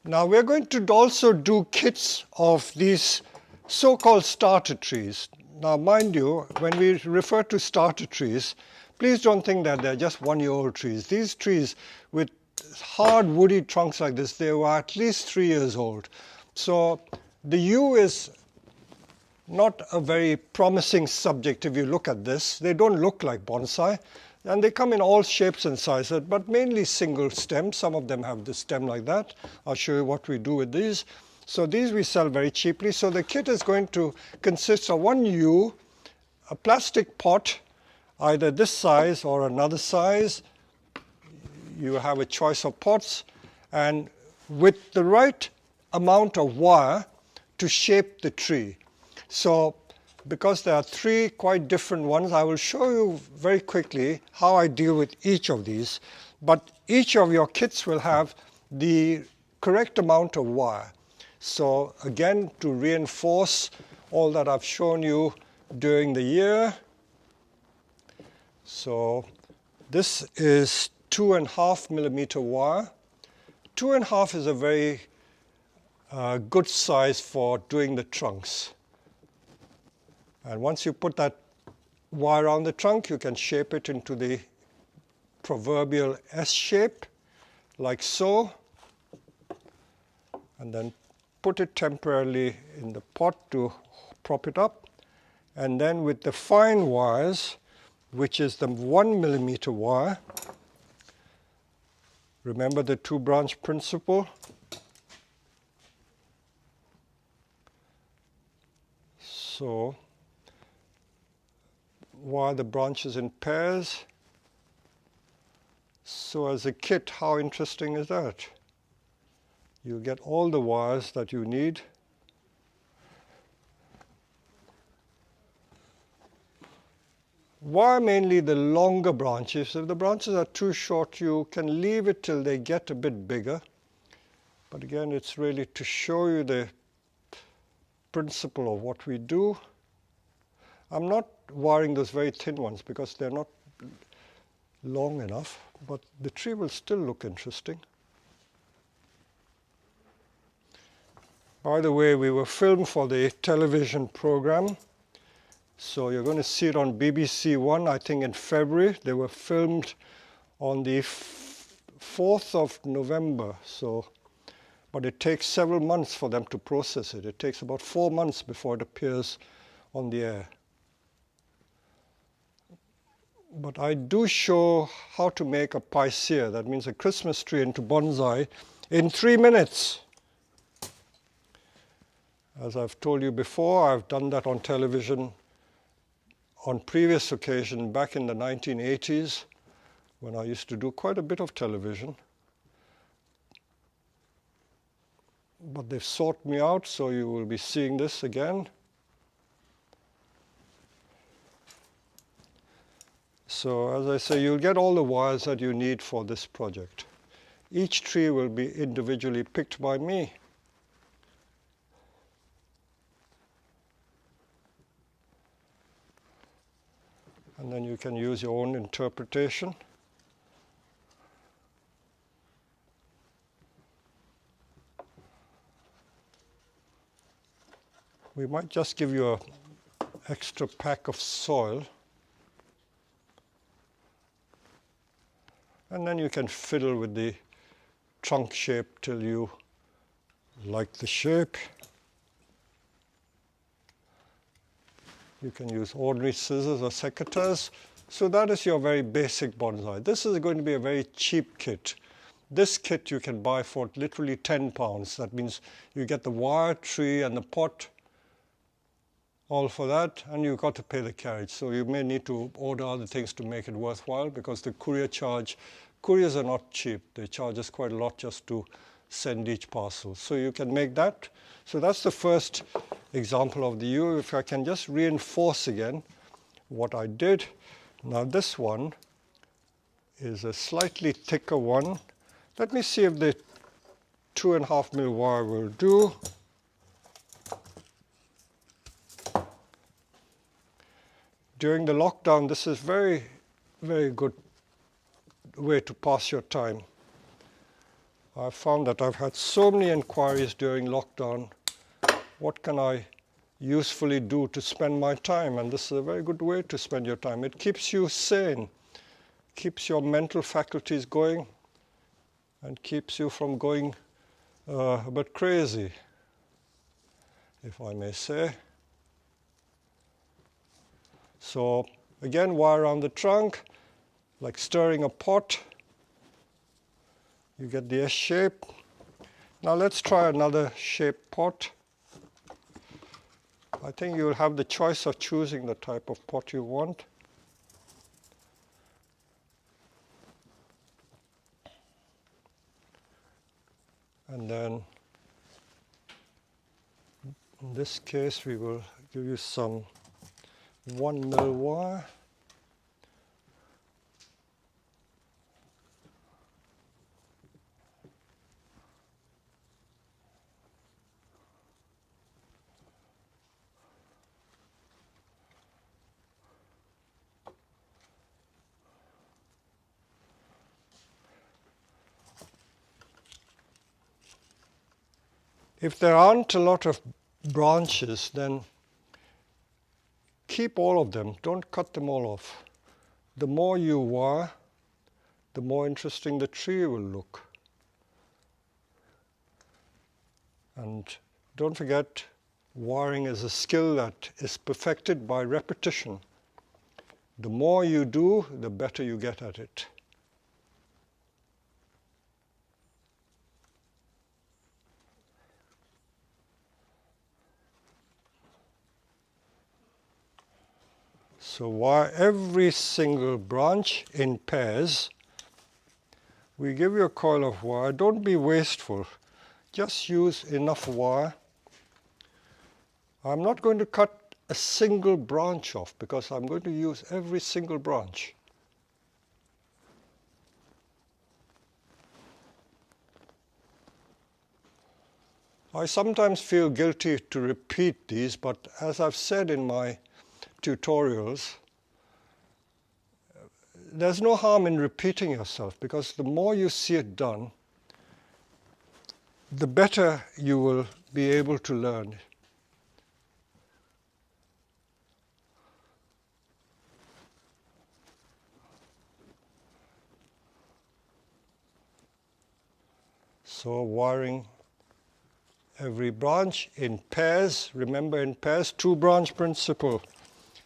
Now we're going to also do kits of these so-called starter trees. Now mind you, when we refer to starter trees, please don't think that they're just one-year-old trees. These trees with hard woody trunks like this, they were at least 3 years old. So the yew is not a very promising subject if you look at this. They don't look like bonsai, and they come in all shapes and sizes, but mainly single stem. Some of them have the stem like that. I'll show you what we do with these. So these we sell very cheaply. So the kit is going to consist of one yew, a plastic pot, either this size or another size. You have a choice of pots, and with the right amount of wire to shape the tree. So because there are 3 quite different ones, I will show you very quickly how I deal with each of these. But each of your kits will have the correct amount of wire. So again, to reinforce all that I've shown you during the year. So this is 2.5 millimeter wire. 2.5 is a very good size for doing the trunks. And once you put that wire around the trunk, you can shape it into the proverbial S shape, like so, and then put it temporarily in the pot to prop it up. And then with the fine wires, which is the 1 millimeter wire, remember the 2-branch principle. So wire the branches in pairs. So as a kit, how interesting is that? You get all the wires that you need. Wire mainly the longer branches. If the branches are too short, you can leave it till they get a bit bigger. But again, it's really to show you the principle of what we do. I'm not wiring those very thin ones because they're not long enough, but the tree will still look interesting. By the way, we were filmed for the television program. So you're going to see it on BBC One, I think in February. They were filmed on the 4th of November. But it takes several months for them to process it. It takes about 4 months before it appears on the air. But I do show how to make a picea, that means a Christmas tree, into bonsai in 3 minutes. As I've told you before, I've done that on television on previous occasion back in the 1980s, when I used to do quite a bit of television. But they've sought me out, so you will be seeing this again. So as I say, you'll get all the wires that you need for this project. Each tree will be individually picked by me. And then you can use your own interpretation. We might just give you an extra pack of soil. And then you can fiddle with the trunk shape till you like the shape. You can use ordinary scissors or secateurs. So that is your very basic bonsai. This is going to be a very cheap kit. This kit you can buy for literally £10. That means you get the wire, tree, and the pot, all for that, and you've got to pay the carriage. So you may need to order other things to make it worthwhile, because the couriers are not cheap. They charge us quite a lot just to send each parcel. So you can make that. So that's the first example of the yew. If I can just reinforce again what I did. Now this one is a slightly thicker one. Let me see if the 2.5 mil wire will do. During the lockdown, this is very good way to pass your time. I found that I've had so many inquiries during lockdown. What can I usefully do to spend my time? And this is a very good way to spend your time. It keeps you sane, keeps your mental faculties going, and keeps you from going a bit crazy, if I may say. So again, wire around the trunk, like stirring a pot. You get the S shape. Now let's try another shaped pot. I think you'll have the choice of choosing the type of pot you want. And then in this case we will give you some 1 mil wire. If there aren't a lot of branches, then keep all of them. Don't cut them all off. The more you wire, the more interesting the tree will look. And don't forget, wiring is a skill that is perfected by repetition. The more you do, the better you get at it. So wire every single branch in pairs. We give you a coil of wire. Don't be wasteful. Just use enough wire. I'm not going to cut a single branch off because I'm going to use every single branch. I sometimes feel guilty to repeat these, but as I've said in my tutorials, there's no harm in repeating yourself, because the more you see it done, the better you will be able to learn. So wiring every branch in pairs. Remember, in pairs, 2-branch principle.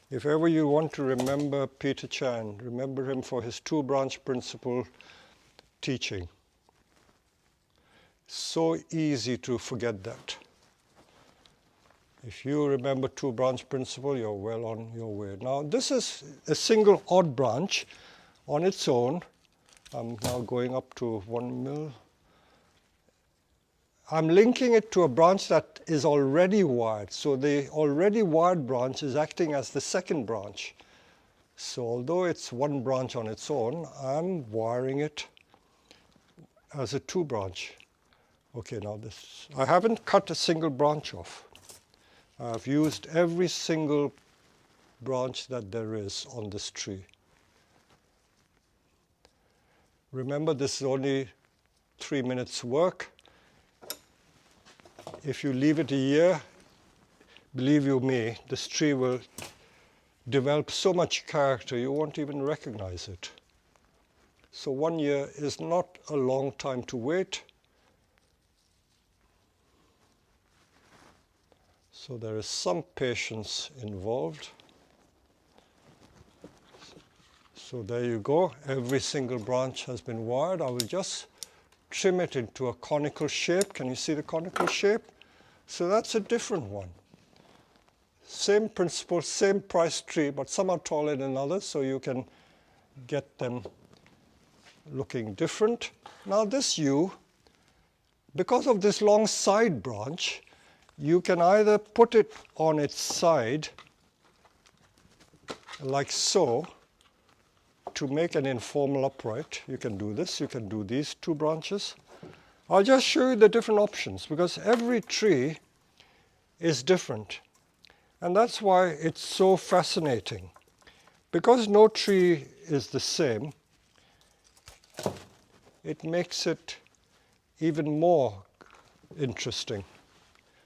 If ever you want to remember Peter Chan, remember him for his 2-branch principle teaching. So easy to forget that. If you remember 2-branch principle, you're well on your way. Now, this is a single odd branch on its own. I'm now going up to 1 mil. I'm linking it to a branch that is already wired. So the already wired branch is acting as the second branch. So although it's 1 branch on its own, I'm wiring it as a 2-branch. Okay, now this, I haven't cut a single branch off. I've used every single branch that there is on this tree. Remember, this is only 3 minutes work. If you leave it a year, believe you me, this tree will develop so much character you won't even recognize it. So 1 year is not a long time to wait. So there is some patience involved. So there you go. Every single branch has been wired. I will just trim it into a conical shape. Can you see the conical shape? So that's a different one. Same principle, same price tree, but some are taller than others, so you can get them looking different. Now this yew, because of this long side branch, you can either put it on its side like so to make an informal upright. You can do this, you can do these 2 branches. I'll just show you the different options, because every tree is different. And that's why it's so fascinating. Because no tree is the same, it makes it even more interesting.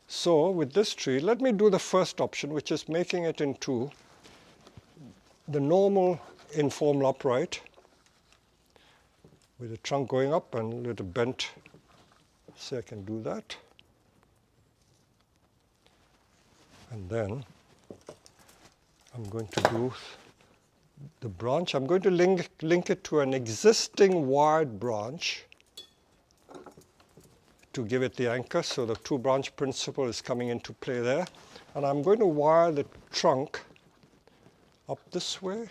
So with this tree, let me do the first option, which is making it into the normal informal upright with the trunk going up and a little bent. See, I can do that. And then I'm going to do the branch. I'm going to link it to an existing wired branch to give it the anchor. So the two branch principle is coming into play there. And I'm going to wire the trunk up this way.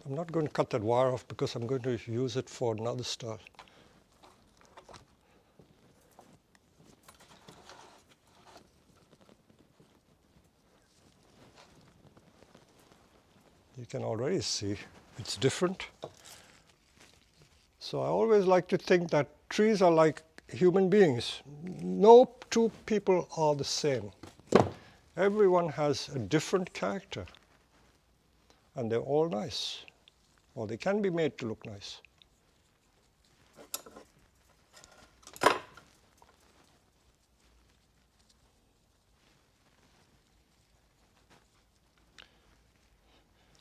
I'm not going to cut that wire off because I'm going to use it for another style. You can already see it's different. So I always like to think that trees are like human beings. No two people are the same. Everyone has a different character, and they're all nice, or they can be made to look nice.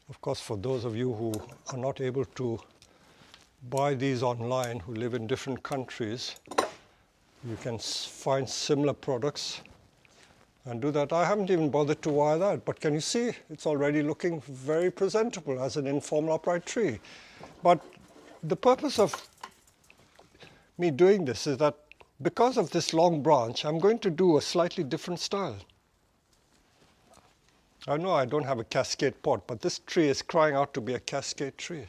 Of course, for those of you who are not able to buy these online, who live in different countries, you can find similar products and do that. I haven't even bothered to wire that, but can you see it's already looking very presentable as an informal upright tree. But the purpose of me doing this is that because of this long branch, I'm going to do a slightly different style. I know I don't have a cascade pot, but this tree is crying out to be a cascade tree.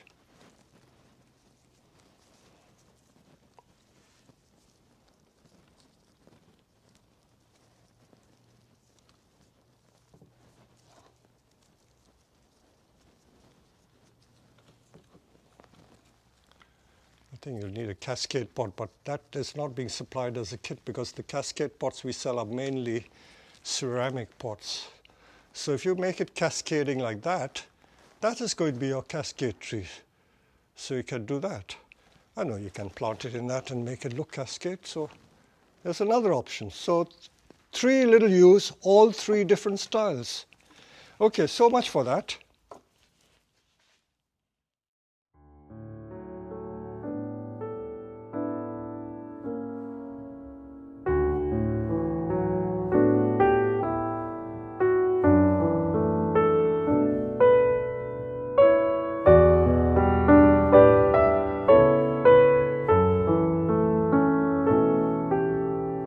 I think you'll need a cascade pot, but that is not being supplied as a kit because the cascade pots we sell are mainly ceramic pots. So if you make it cascading like that, that is going to be your cascade tree. So you can do that. I know you can plant it in that and make it look cascade. So there's another option. So 3 little yews, all 3 different styles. Okay, so much for that.